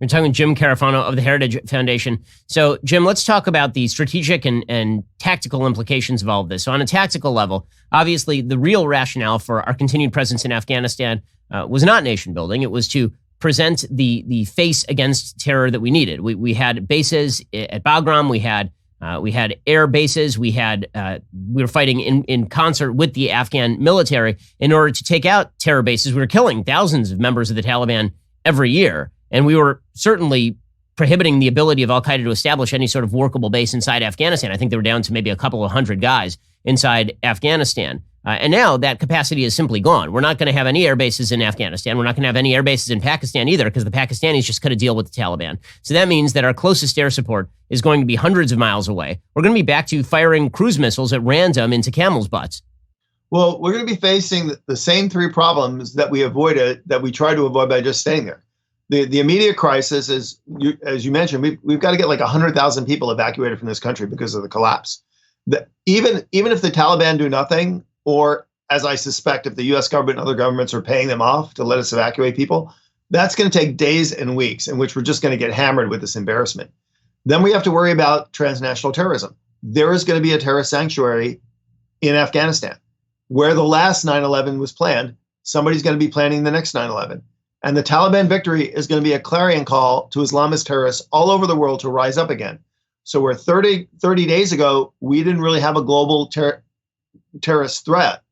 We're talking with Jim Carafano of the Heritage Foundation. So, Jim, let's talk about the strategic and tactical implications of all of this. So on a tactical level, obviously, the real rationale for our continued presence in Afghanistan was not nation building. It was to present the face against terror that we needed. We had bases at Bagram. We had air bases. We were fighting in concert with the Afghan military in order to take out terror bases. We were killing thousands of members of the Taliban every year. And we were certainly prohibiting the ability of al-Qaeda to establish any sort of workable base inside Afghanistan. I think they were down to maybe a couple of hundred guys inside Afghanistan. And now that capacity is simply gone. We're not going to have any air bases in Afghanistan. We're not going to have any air bases in Pakistan either, because the Pakistanis just couldn't deal with the Taliban. So that means that our closest air support is going to be hundreds of miles away. We're going to be back to firing cruise missiles at random into camels' butts. Well, we're going to be facing the same three problems that we tried to avoid by just staying there. The immediate crisis is, as you mentioned, we've got to get like 100,000 people evacuated from this country because of the collapse. Even if the Taliban do nothing, or as I suspect, if the U.S. government and other governments are paying them off to let us evacuate people, that's going to take days and weeks in which we're just going to get hammered with this embarrassment. Then we have to worry about transnational terrorism. There is going to be a terrorist sanctuary in Afghanistan where the last 9/11 was planned. Somebody's going to be planning the next 9/11. And the Taliban victory is going to be a clarion call to Islamist terrorists all over the world to rise up again. So where 30 days ago, we didn't really have a global terrorist threat.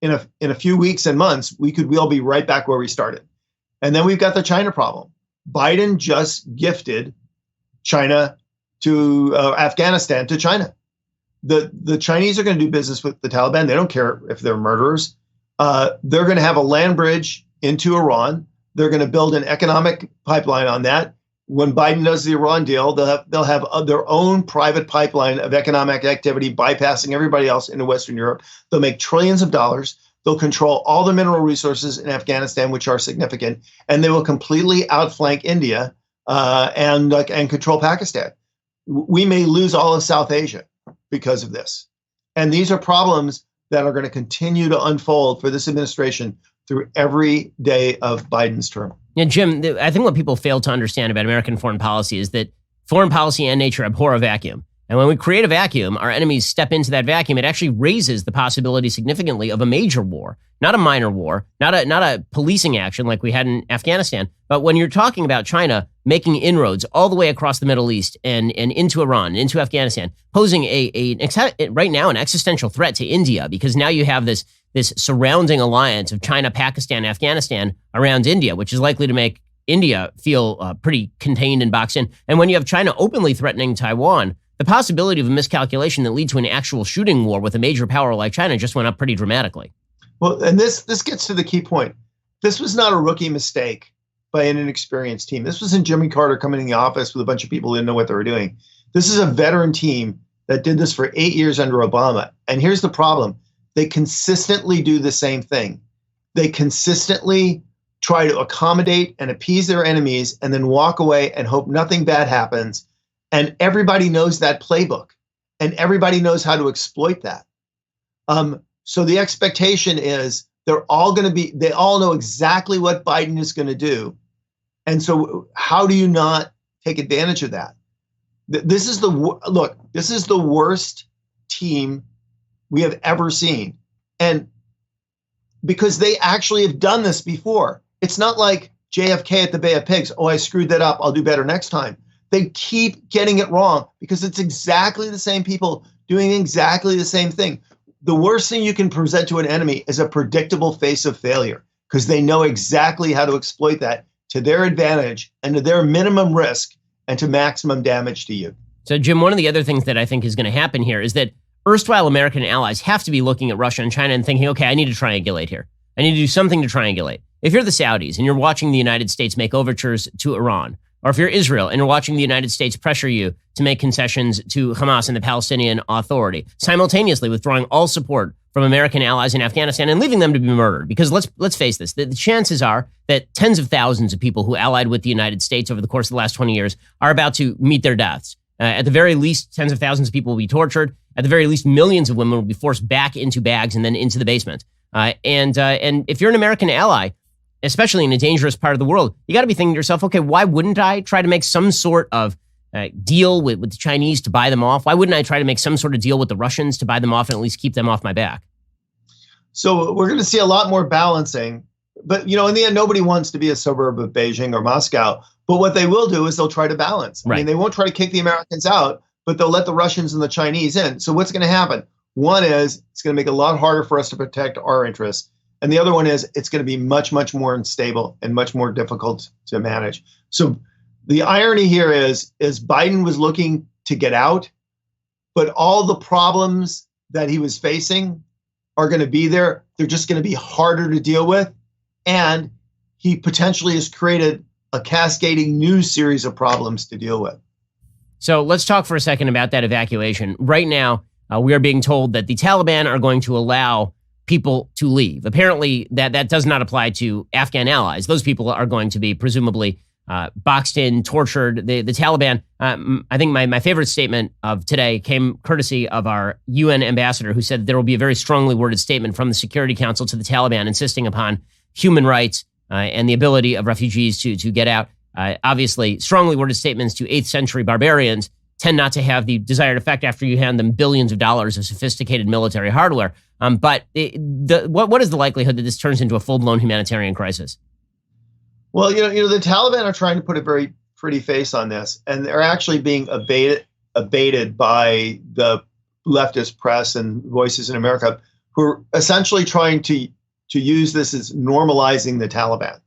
In a few weeks and months, we could all be right back where we started. And then we've got the China problem. Biden just gifted China to Afghanistan to China. The Chinese are going to do business with the Taliban. They don't care if they're murderers. They're going to have a land bridge into Iran. They're going to build an economic pipeline on that. When Biden does the Iran deal, they'll have their own private pipeline of economic activity, bypassing everybody else into Western Europe. They'll make trillions of dollars. They'll control all the mineral resources in Afghanistan, which are significant, and they will completely outflank India and control Pakistan. We may lose all of South Asia because of this. And these are problems that are going to continue to unfold for this administration through every day of Biden's term. Yeah, Jim, I think what people fail to understand about American foreign policy is that foreign policy and nature abhor a vacuum. And when we create a vacuum, our enemies step into that vacuum. It actually raises the possibility significantly of a major war, not a minor war, not a policing action like we had in Afghanistan. But when you're talking about China making inroads all the way across the Middle East and into Iran, into Afghanistan, posing right now an existential threat to India, because now you have this surrounding alliance of China, Pakistan, Afghanistan around India, which is likely to make India feel pretty contained and boxed in. And when you have China openly threatening Taiwan, the possibility of a miscalculation that leads to an actual shooting war with a major power like China just went up pretty dramatically. Well, and this gets to the key point. This was not a rookie mistake by an inexperienced team. This wasn't Jimmy Carter coming in the office with a bunch of people who didn't know what they were doing. This is a veteran team that did this for 8 years under Obama. And here's the problem. They consistently do the same thing. They consistently try to accommodate and appease their enemies and then walk away and hope nothing bad happens. And everybody knows that playbook, and everybody knows how to exploit that. So the expectation is they all know exactly what Biden is going to do. And so how do you not take advantage of that? This is the worst team we have ever seen. And because they actually have done this before. It's not like JFK at the Bay of Pigs. Oh, I screwed that up. I'll do better next time. They keep getting it wrong because it's exactly the same people doing exactly the same thing. The worst thing you can present to an enemy is a predictable face of failure, because they know exactly how to exploit that to their advantage and to their minimum risk and to maximum damage to you. So, Jim, one of the other things that I think is going to happen here is that erstwhile American allies have to be looking at Russia and China and thinking, okay, I need to triangulate here. I need to do something to triangulate. If you're the Saudis and you're watching the United States make overtures to Iran, or if you're Israel and you're watching the United States pressure you to make concessions to Hamas and the Palestinian Authority, simultaneously withdrawing all support from American allies in Afghanistan and leaving them to be murdered. Because let's face this, the chances are that tens of thousands of people who allied with the United States over the course of the last 20 years are about to meet their deaths. At the very least, tens of thousands of people will be tortured. At the very least, millions of women will be forced back into bags and then into the basement. And if you're an American ally, especially in a dangerous part of the world, you got to be thinking to yourself, okay, why wouldn't I try to make some sort of deal with the Chinese to buy them off? Why wouldn't I try to make some sort of deal with the Russians to buy them off and at least keep them off my back? So we're going to see a lot more balancing. But, in the end, nobody wants to be a suburb of Beijing or Moscow. But what they will do is they'll try to balance. Right. I mean, they won't try to kick the Americans out, but they'll let the Russians and the Chinese in. So what's going to happen? One is it's going to make it a lot harder for us to protect our interests. And the other one is it's going to be much, much more unstable and much more difficult to manage. So the irony here is Biden was looking to get out, but all the problems that he was facing are going to be there. They're just going to be harder to deal with. And he potentially has created a cascading new series of problems to deal with. So let's talk for a second about that evacuation. Right now, we are being told that the Taliban are going to allow people to leave. Apparently, that does not apply to Afghan allies. Those people are going to be presumably boxed in, tortured. The Taliban, I think my favorite statement of today came courtesy of our UN ambassador, who said there will be a very strongly worded statement from the Security Council to the Taliban insisting upon human rights and the ability of refugees to get out. Obviously, strongly worded statements to 8th century barbarians tend not to have the desired effect after you hand them billions of dollars of sophisticated military hardware. But what is the likelihood that this turns into a full-blown humanitarian crisis? Well, the Taliban are trying to put a very pretty face on this, and they're actually being abated by the leftist press and voices in America who are essentially trying to use this as normalizing the Taliban.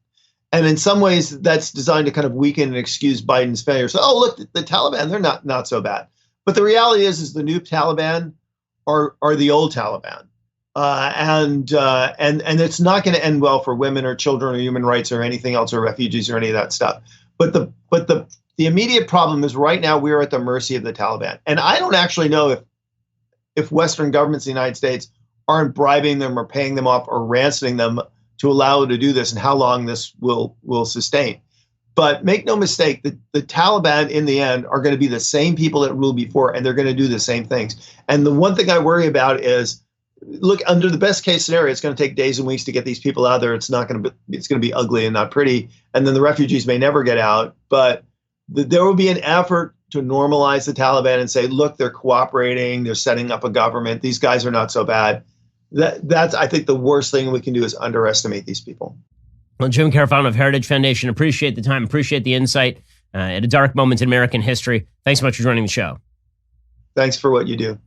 And in some ways, that's designed to kind of weaken and excuse Biden's failure. So, look, the Taliban, they're not so bad. But the reality is the new Taliban are the old Taliban. And it's not going to end well for women or children or human rights or anything else or refugees or any of that stuff. But the immediate problem is right now we are at the mercy of the Taliban. And I don't actually know if Western governments in the United States aren't bribing them or paying them off or ransoming them to allow them to do this and how long this will sustain. But make no mistake, the Taliban in the end are going to be the same people that ruled before, and they're going to do the same things. And the one thing I worry about is, look, under the best case scenario, it's going to take days and weeks to get these people out there. It's going to be ugly and not pretty. And then the refugees may never get out. But there will be an effort to normalize the Taliban and say, look, they're cooperating. They're setting up a government. These guys are not so bad. That's, I think, the worst thing we can do is underestimate these people. Well, Jim Carafano of Heritage Foundation, appreciate the time, appreciate the insight at a dark moment in American history. Thanks so much for joining the show. Thanks for what you do.